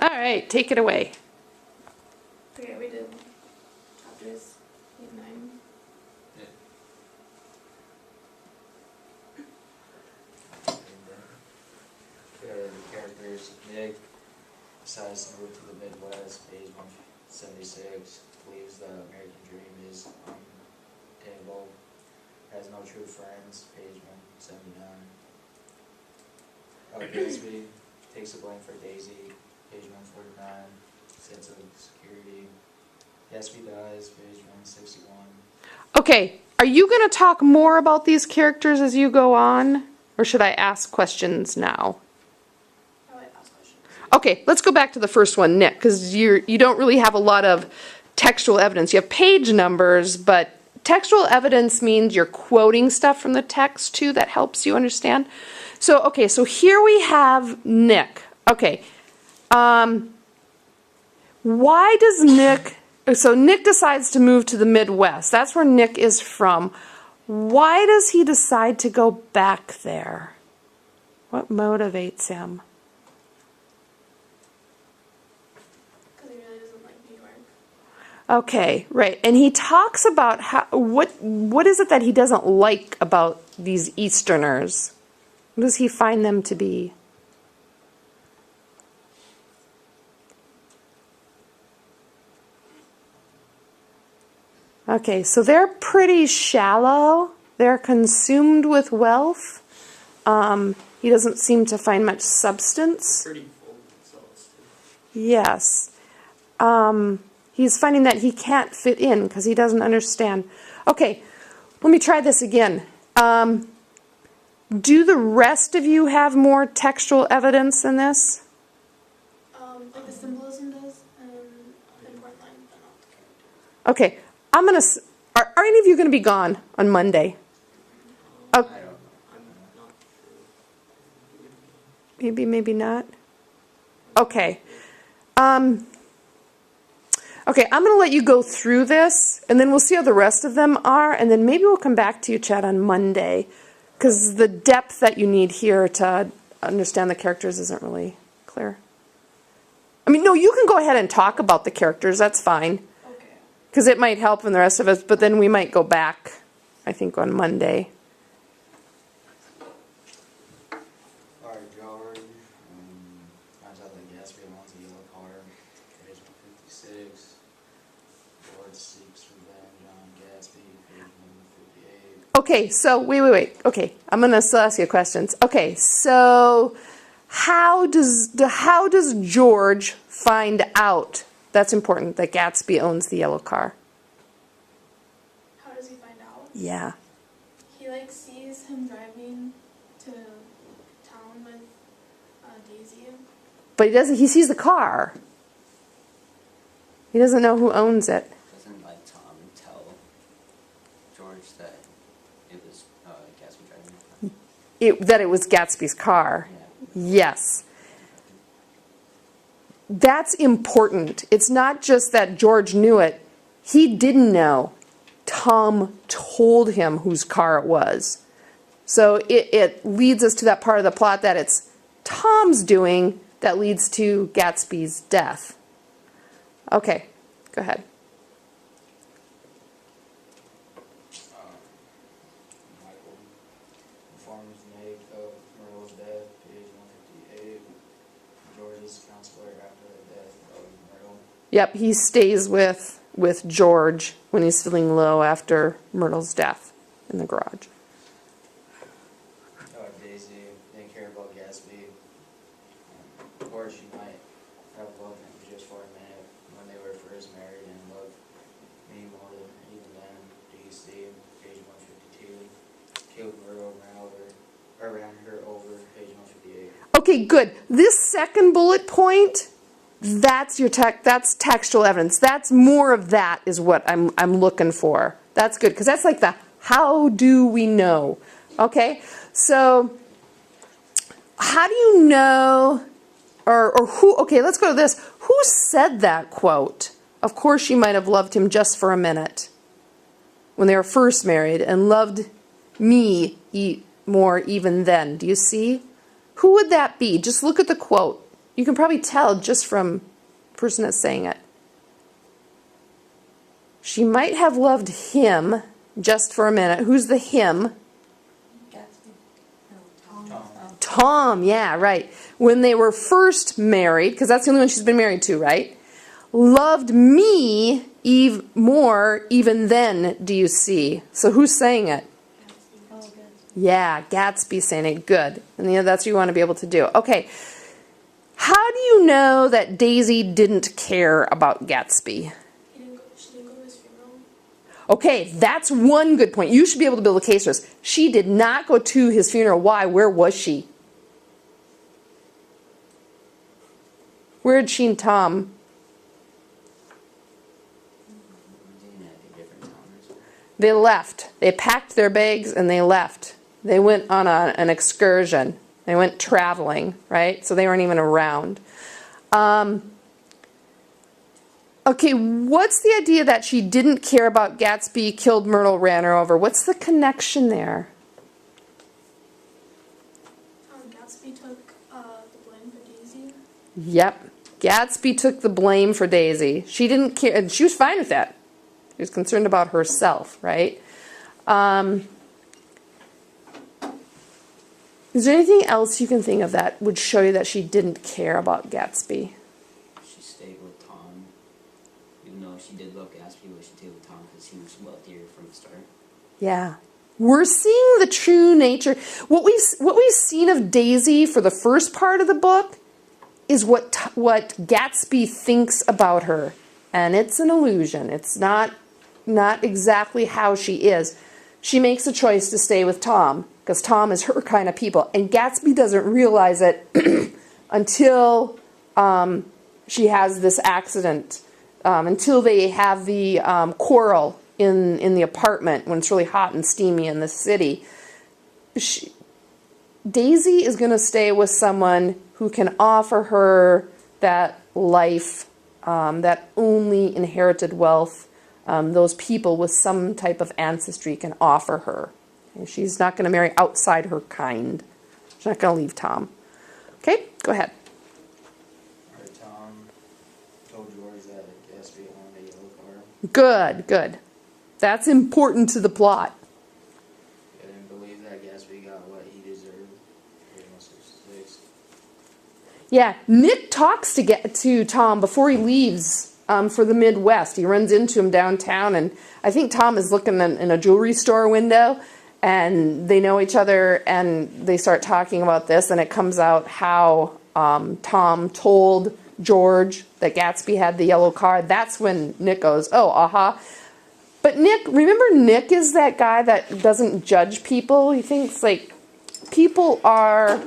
All right, take it away. Okay, we did chapters 8 and 9. Yeah. Okay, the characters, Nick decides to move to the Midwest, page 176, believes the American dream is unattainable, has no true friends, page 179. Gatsby takes the blame for Daisy, page 149, sense of security. Gatsby dies, page 161. Okay, are you going to talk more about these characters as you go on? Or should I ask questions now? I would ask questions. Okay, let's go back to the first one, Nick, because you don't really have a lot of textual evidence. You have page numbers, but textual evidence means you're quoting stuff from the text too. That helps you understand. So, okay, so here we have Nick. Okay, why does Nick, so Nick decides to move to the Midwest. That's where Nick is from. Why does he decide to go back there? What motivates him? Because he really doesn't like New York. Okay, right. And he talks about how, what is it that he doesn't like about these Easterners? What does he find them to be? Okay, so they're pretty shallow. They're consumed with wealth. He doesn't seem to find much substance. Pretty full of themselves, too. Yes. He's finding that he can't fit in because he doesn't understand. Okay, let me try this again. Do the rest of you have more textual evidence than this? Like the symbolism does, and the important line, but not the character. Okay, I'm going to... Are any of you going to be gone on Monday? I don't know. I'm not sure. Maybe, maybe not. Okay. Okay, I'm going to let you go through this, and then we'll see how the rest of them are, and then maybe we'll come back to you, Chad, on Monday, because the depth that you need here to understand the characters isn't really clear. I mean, no, you can go ahead and talk about the characters. That's fine, Okay. because it might help in the rest of us, but then we might go back, I think, on Monday. Alright, George, finds out that Gatsby owns a yellow car, page 156. George seeks revenge on Gatsby, page 158. Okay, so wait. Okay, I'm gonna still ask you questions. Okay, so how does George find out? That's important, that Gatsby owns the yellow car. How does he find out? Yeah. He like sees him driving to town with Daisy. But he doesn't. He sees the car. He doesn't know who owns it. Doesn't like Tom tell George that it was Gatsby driving? That it was Gatsby's car. Yeah. Yes. That's important. It's not just that George knew it. He didn't know. Tom told him whose car it was. So it leads us to that part of the plot that it's Tom's doing that leads to Gatsby's death. Okay, go ahead. Michael informs Nick of Myrtle's death, page 158. George's counselor after the death of Myrtle. Yep, he stays with George when he's feeling low after Myrtle's death in the garage. Daisy didn't care about Gatsby. Or she might have loved him just for a minute when they were first married and loved me more than even then. Do you see? Page 152. Killed Myrtle, ran her over, page 158. Okay, good. This second bullet point, that's that's textual evidence. That's more of that is what I'm looking for. That's good because that's like the how do we know? Okay, so how do you know, or who? Okay, let's go to this. Who said that quote? Of course, she might have loved him just for a minute when they were first married and loved me more even then. Do you see? Who would that be? Just look at the quote. You can probably tell just from the person that's saying it. She might have loved him just for a minute. Who's the him? Gatsby. No, Tom. Tom, yeah, right. When they were first married, because that's the only one she's been married to, right? Loved me more even then, do you see? So who's saying it? Oh, good. Yeah, Gatsby saying it. Good. And that's what you want to be able to do. Okay. How do you know that Daisy didn't care about Gatsby? She didn't go to his funeral. Okay, that's one good point. You should be able to build a case for this. She did not go to his funeral. Why? Where was she? Where had she and Tom? Didn't have a different town or something. They left. They packed their bags and they left. They went on an excursion. They went traveling, right? So they weren't even around. Okay, what's the idea that she didn't care about Gatsby, killed Myrtle, ran her over? What's the connection there? Gatsby took the blame for Daisy. Yep. Gatsby took the blame for Daisy. She didn't care, and she was fine with that. She was concerned about herself, right? Is there anything else you can think of that would show you that she didn't care about Gatsby? She stayed with Tom. Even though she did love Gatsby, but she stayed with Tom because he was wealthier from the start. Yeah. We're seeing the true nature. What we've seen of Daisy for the first part of the book is what Gatsby thinks about her. And it's an illusion. It's not exactly how she is. She makes a choice to stay with Tom because Tom is her kind of people. And Gatsby doesn't realize it until she has this accident, until they have the quarrel in the apartment when it's really hot and steamy in the city. Daisy is going to stay with someone who can offer her that life, that only inherited wealth, those people with some type of ancestry can offer her. And she's not going to marry outside her kind. She's not going to leave Tom. Okay, go ahead. Alright, Tom told George that Gatsby owned a yellow car. Good, good. That's important to the plot. I didn't believe that Gatsby got what he deserved. He must have fixed. Yeah, Nick talks to Tom before he leaves for the Midwest. He runs into him downtown, and I think Tom is looking in a jewelry store window, and they know each other, and they start talking about this, and it comes out how Tom told George that Gatsby had the yellow car. That's when Nick goes, oh, aha. But Nick, remember Nick is that guy that doesn't judge people. He thinks, like, people are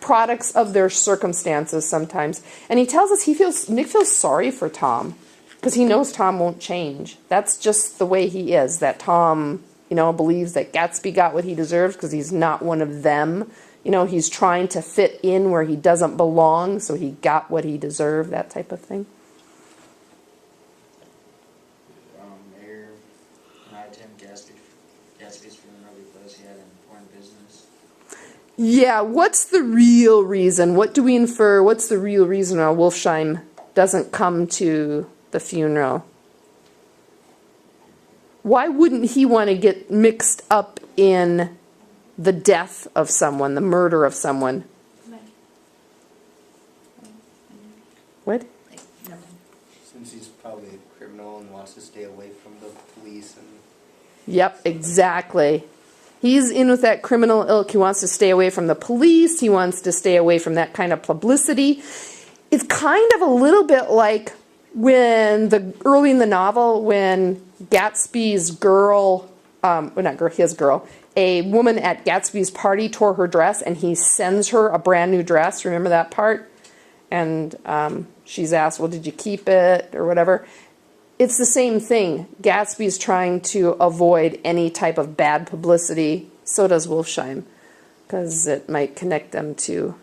products of their circumstances sometimes. And he tells us Nick feels sorry for Tom because he knows Tom won't change. That's just the way he is, that Tom, believes that Gatsby got what he deserves because he's not one of them. He's trying to fit in where he doesn't belong, so he got what he deserved, that type of thing. Mayor not attend Gatsby's funeral because he had an important business. Yeah, what's the real reason? What do we infer? What's the real reason why Wolfsheim doesn't come to the funeral? Why wouldn't he want to get mixed up in the death of someone, the murder of someone? What? Since he's probably a criminal and wants to stay away from the police and... Yep, exactly. He's in with that criminal ilk. He wants to stay away from the police. He wants to stay away from that kind of publicity. It's kind of a little bit like when early in the novel when Gatsby's girl, his girl, a woman at Gatsby's party tore her dress and he sends her a brand new dress. Remember that part? And she's asked, well, did you keep it or whatever? It's the same thing. Gatsby's trying to avoid any type of bad publicity. So does Wolfsheim, because it might connect them to,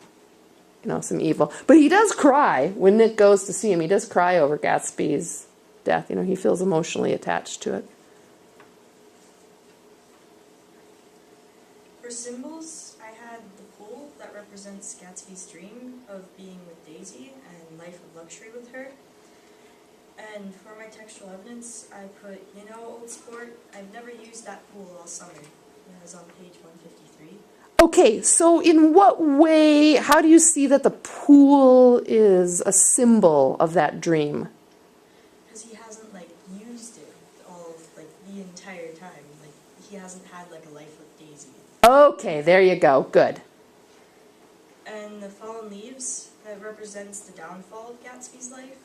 some evil. But he does cry when Nick goes to see him. He does cry over Gatsby's death. He feels emotionally attached to it. For symbols, I had the pole that represents represents Gatsby's dream of being with Daisy and life of luxury with her. And for my textual evidence, I put, old sport, I've never used that pool all summer. That was on page 153. Okay, so in what way, how do you see that the pool is a symbol of that dream? Because he hasn't, used it all, the entire time. He hasn't had, a life with Daisy. Okay, there you go. Good. And the fallen leaves, that represents the downfall of Gatsby's life.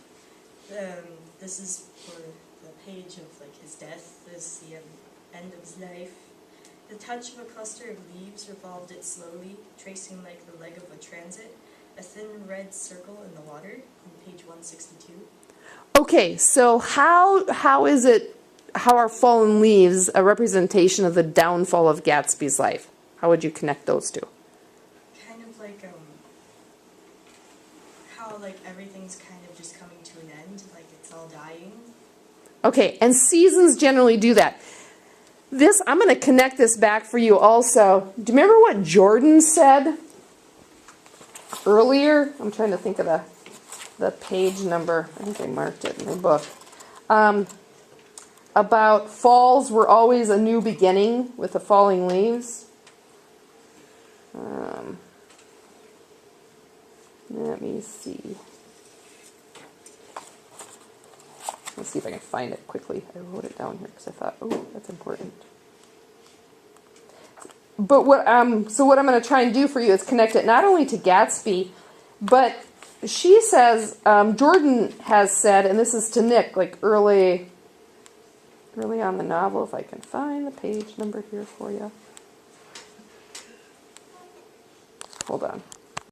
This is for the page of his death. This is the end of his life. The touch of a cluster of leaves revolved it slowly, tracing like the leg of a transit, a thin red circle in the water, on page 162. Okay, so how are fallen leaves a representation of the downfall of Gatsby's life? How would you connect those two? Kind of how everything's kind of just coming to an end, it's all dying. Okay, and seasons generally do that. I'm going to connect this back for you also. Do you remember what Jordan said earlier? I'm trying to think of the page number. I think I marked it in my book. About falls were always a new beginning with the falling leaves. Let me see. Let's see if I can find it quickly. I wrote it down here because I thought, oh, that's important. But what I'm going to try and do for you is connect it not only to Gatsby, but she says, Jordan has said, and this is to Nick, early on the novel, if I can find the page number here for you. Hold on.